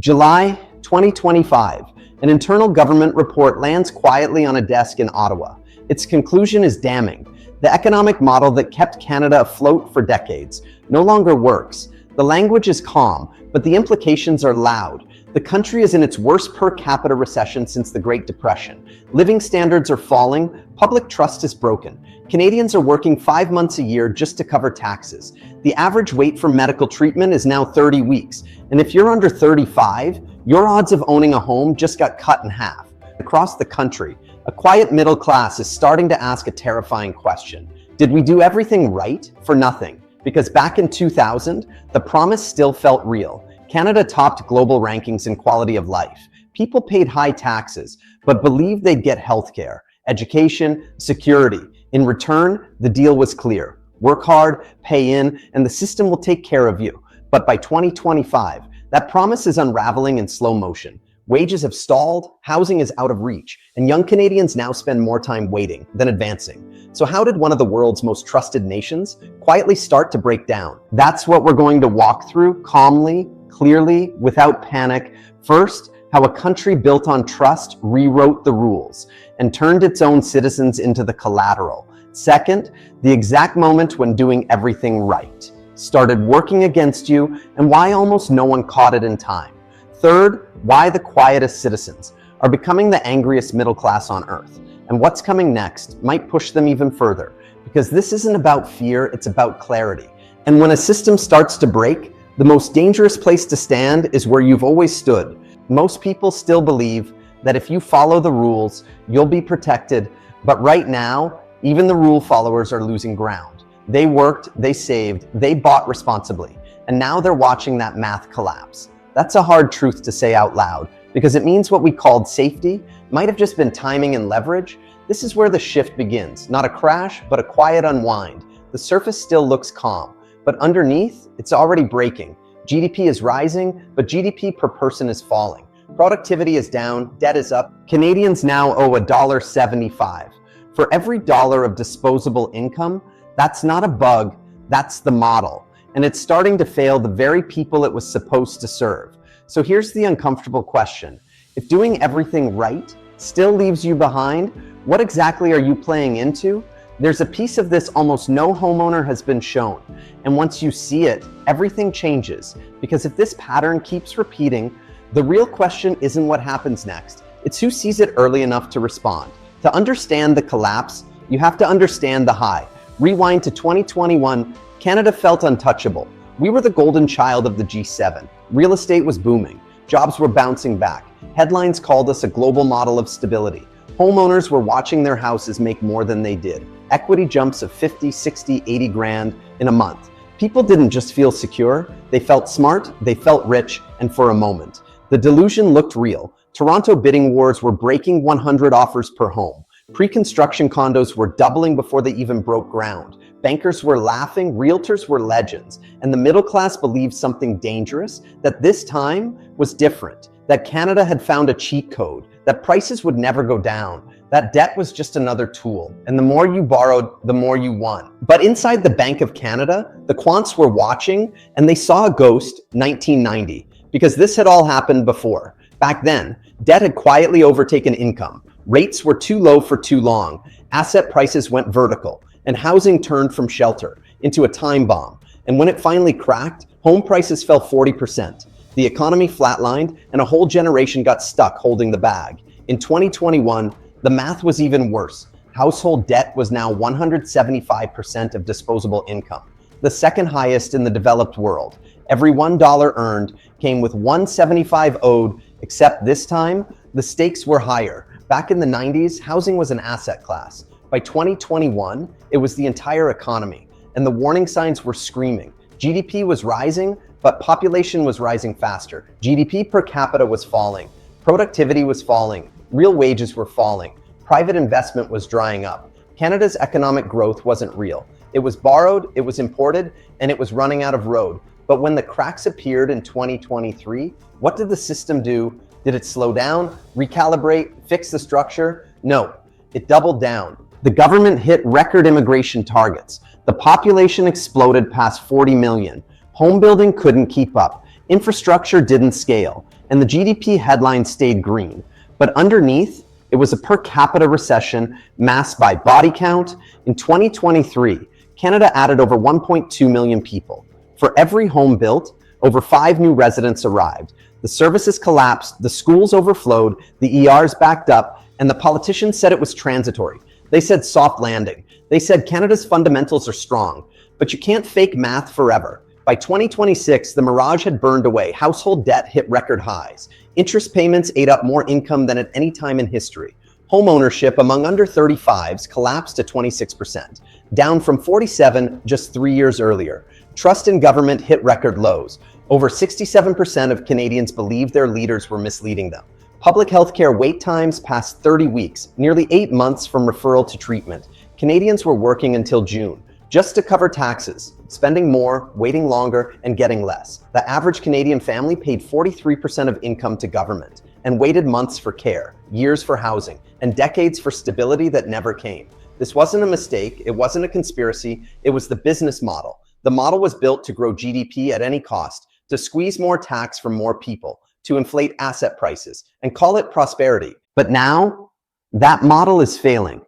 July 2025, an internal government report lands quietly on a desk in Ottawa. Its conclusion is damning. The economic model that kept Canada afloat for decades no longer works. The language is calm, but the implications are loud. The country is in its worst per capita recession since the Great Depression. Living standards are falling, public trust is broken. Canadians are working 5 months a year just to cover taxes. The average wait for medical treatment is now 30 weeks. And if you're under 35, your odds of owning a home just got cut in half. Across the country, a quiet middle class is starting to ask a terrifying question. Did we do everything right for nothing? Because back in 2000, the promise still felt real. Canada topped global rankings in quality of life. People paid high taxes, but believed they'd get healthcare, education, security. In return, the deal was clear. Work hard, pay in, and the system will take care of you. But by 2025, that promise is unraveling in slow motion. Wages have stalled, housing is out of reach, and young Canadians now spend more time waiting than advancing. So how did one of the world's most trusted nations quietly start to break down? That's what we're going to walk through calmly, clearly, without panic. First, how a country built on trust rewrote the rules and turned its own citizens into the collateral. Second, the exact moment when doing everything right started working against you and why almost no one caught it in time. Third, why the quietest citizens are becoming the angriest middle class on earth. And what's coming next might push them even further, because this isn't about fear, it's about clarity. And when a system starts to break, the most dangerous place to stand is where you've always stood. Most people still believe that if you follow the rules, you'll be protected. But right now, even the rule followers are losing ground. They worked, they saved, they bought responsibly, and now they're watching that math collapse. That's a hard truth to say out loud, because it means what we called safety might have just been timing and leverage. This is where the shift begins. Not a crash, but a quiet unwind. The surface still looks calm, but underneath, it's already breaking. GDP is rising, but GDP per person is falling. Productivity is down, debt is up. Canadians now owe $1.75. For every dollar of disposable income, that's not a bug, that's the model. And it's starting to fail the very people it was supposed to serve. So here's the uncomfortable question. If doing everything right still leaves you behind, what exactly are you playing into? There's a piece of this almost no homeowner has been shown. And once you see it, everything changes. Because if this pattern keeps repeating, the real question isn't what happens next. It's who sees it early enough to respond. To understand the collapse, you have to understand the high. Rewind to 2021, Canada felt untouchable. We were the golden child of the G7. Real estate was booming. Jobs were bouncing back. Headlines called us a global model of stability. Homeowners were watching their houses make more than they did. Equity jumps of 50, 60, 80 grand in a month. People didn't just feel secure, they felt smart, they felt rich, and for a moment. The delusion looked real. Toronto bidding wars were breaking 100 offers per home. Pre-construction condos were doubling before they even broke ground. Bankers were laughing, realtors were legends, and the middle class believed something dangerous, that this time was different, that Canada had found a cheat code, that prices would never go down, that debt was just another tool, and the more you borrowed, the more you won. But inside the Bank of Canada, the quants were watching, and they saw a ghost, 1990, because this had all happened before. Back then, debt had quietly overtaken income. Rates were too low for too long. Asset prices went vertical, and housing turned from shelter into a time bomb. And when it finally cracked, home prices fell 40%. The economy flatlined, and a whole generation got stuck holding the bag. In 2021, the math was even worse. Household debt was now 175% of disposable income, the second highest in the developed world. Every $1 earned came with $1.75 owed, except this time, the stakes were higher. Back in the 90s, housing was an asset class. By 2021, it was the entire economy, and the warning signs were screaming. GDP was rising, but population was rising faster. GDP per capita was falling. Productivity was falling. Real wages were falling. Private investment was drying up. Canada's economic growth wasn't real. It was borrowed, it was imported, and it was running out of road. But when the cracks appeared in 2023, what did the system do? Did it slow down, recalibrate, fix the structure? No, it doubled down. The government hit record immigration targets. The population exploded past 40 million. Home building couldn't keep up. Infrastructure didn't scale. and the GDP headline stayed green. But underneath, it was a per capita recession masked by body count. In 2023, Canada added over 1.2 million people. For every home built, over 5 new residents arrived. The services collapsed, the schools overflowed, the ERs backed up, and the politicians said it was transitory. They said soft landing. They said Canada's fundamentals are strong, but you can't fake math forever. By 2026, the mirage had burned away. Household debt hit record highs. Interest payments ate up more income than at any time in history. Home ownership among under 35s collapsed to 26%, down from 47 just 3 years earlier. Trust in government hit record lows. Over 67% of Canadians believe their leaders were misleading them. Public healthcare wait times passed 30 weeks, nearly 8 months from referral to treatment. Canadians were working until June, just to cover taxes, spending more, waiting longer, and getting less. The average Canadian family paid 43% of income to government and waited months for care, years for housing, and decades for stability that never came. This wasn't a mistake, it wasn't a conspiracy, it was the business model. The model was built to grow GDP at any cost, to squeeze more tax from more people, to inflate asset prices, and call it prosperity. But now, that model is failing.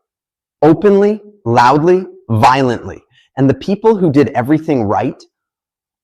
Openly, loudly, violently. And the people who did everything right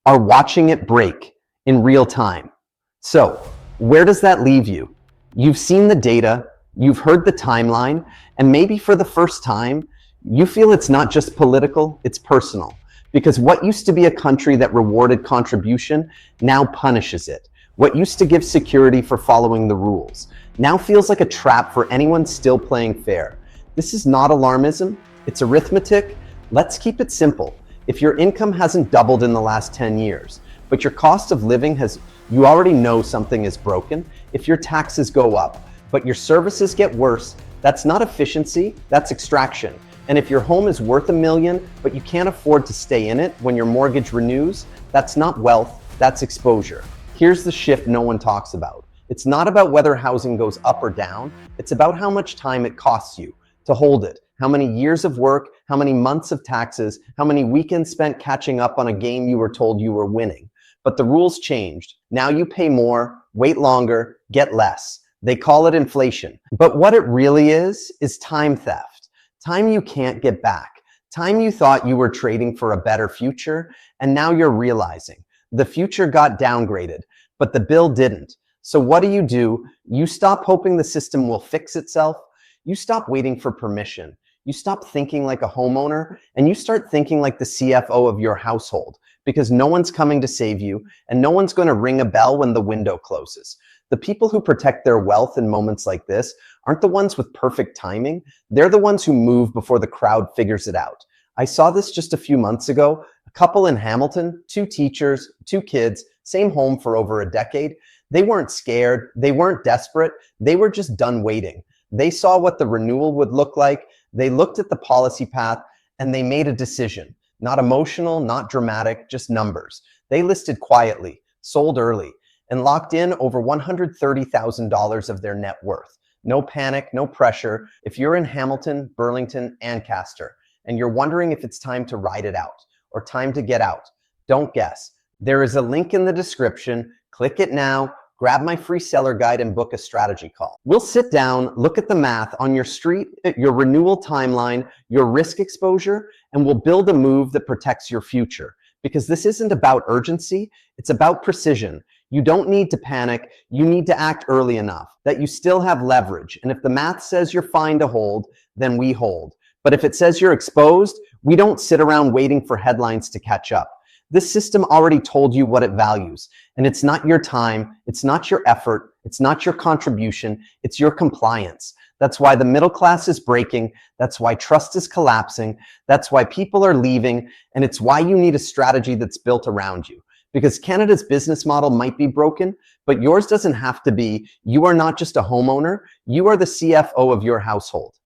are watching it break in real time. So, where does that leave you? You've seen the data, you've heard the timeline, and maybe for the first time, you feel it's not just political, it's personal. Because what used to be a country that rewarded contribution now punishes it. What used to give security for following the rules now feels like a trap for anyone still playing fair. This is not alarmism, it's arithmetic. Let's keep it simple. If your income hasn't doubled in the last 10 years, but your cost of living has, you already know something is broken. If your taxes go up, but your services get worse, that's not efficiency, that's extraction. And if your home is worth $1 million, but you can't afford to stay in it when your mortgage renews, that's not wealth, that's exposure. Here's the shift no one talks about. It's not about whether housing goes up or down, it's about how much time it costs you to hold it. How many years of work, how many months of taxes, how many weekends spent catching up on a game you were told you were winning. But the rules changed. Now you pay more, wait longer, get less. They call it inflation. But what it really is time theft. Time you can't get back. Time you thought you were trading for a better future, and now you're realizing the future got downgraded, but the bill didn't. So what do? You stop hoping the system will fix itself. You stop waiting for permission. You stop thinking like a homeowner, and you start thinking like the CFO of your household, because no one's coming to save you, and no one's going to ring a bell when the window closes. The people who protect their wealth in moments like this aren't the ones with perfect timing. They're the ones who move before the crowd figures it out. I saw this just a few months ago. A couple in Hamilton, 2 teachers, 2 kids, same home for over a decade. They weren't scared. They weren't desperate. They were just done waiting. They saw what the renewal would look like. They looked at the policy path and they made a decision. Not emotional, not dramatic, just numbers. They listed quietly, sold early, and locked in over $130,000 of their net worth. No panic, no pressure. If you're in Hamilton, Burlington, Ancaster, and you're wondering if it's time to ride it out or time to get out, don't guess. There is a link in the description. Click it now. Grab my free seller guide and book a strategy call. We'll sit down, look at the math on your street, your renewal timeline, your risk exposure, and we'll build a move that protects your future. Because this isn't about urgency, it's about precision. You don't need to panic, you need to act early enough that you still have leverage. And if the math says you're fine to hold, then we hold. But if it says you're exposed, we don't sit around waiting for headlines to catch up. This system already told you what it values, and it's not your time, it's not your effort, it's not your contribution, it's your compliance. That's why the middle class is breaking, that's why trust is collapsing, that's why people are leaving, and it's why you need a strategy that's built around you. Because Canada's business model might be broken, but yours doesn't have to be. You are not just a homeowner, you are the CFO of your household.